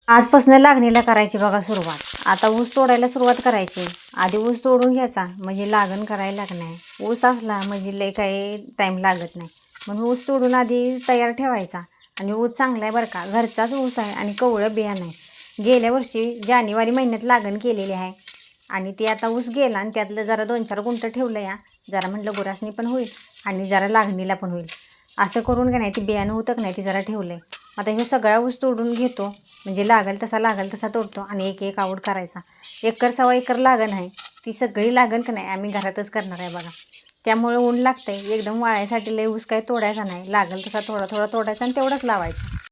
आजपासून लागणीला करायची बघा सुरुवात. आता ऊस तोडायला सुरुवात करायची. आधी ऊस तोडून घ्यायचा म्हणजे लागण करायला लागणार. ऊस असला म्हणजे लय काही टाईम लागत नाही. म्हणून ऊस तोडून आधी तयार ठेवायचा. आणि ऊस चांगला आहे बरं का, घरचाच ऊस आहे आणि कवळं बियाणं आहे. गेल्या वर्षी जानेवारी महिन्यात लागण केलेली आहे आणि ते आता ऊस गेला आणि त्यातलं जरा 2-4 गुंठ ठेवलं या. जरा म्हटलं गुरासनी पण होईल आणि जरा लागणीला पण होईल. असं करून का नाही ते बियाणं होतं का नाही ते जरा ठेवलं आहे. आता हे सगळा ऊस तोडून घेतो म्हणजे लागेल तसा तोडतो आणि एक एक आवड करायचा. 1 सव्वा एकर लागण आहे. ती सगळी लागण का नाही आम्ही घरातच करणार आहे बघा. त्यामुळे ऊन लागतंय. एकदम वाळायसाठी लय ऊस काही तोडायचा नाही. लागेल तसा थोडा थोडा तोडायचा आणि तेवढंच लावायचं.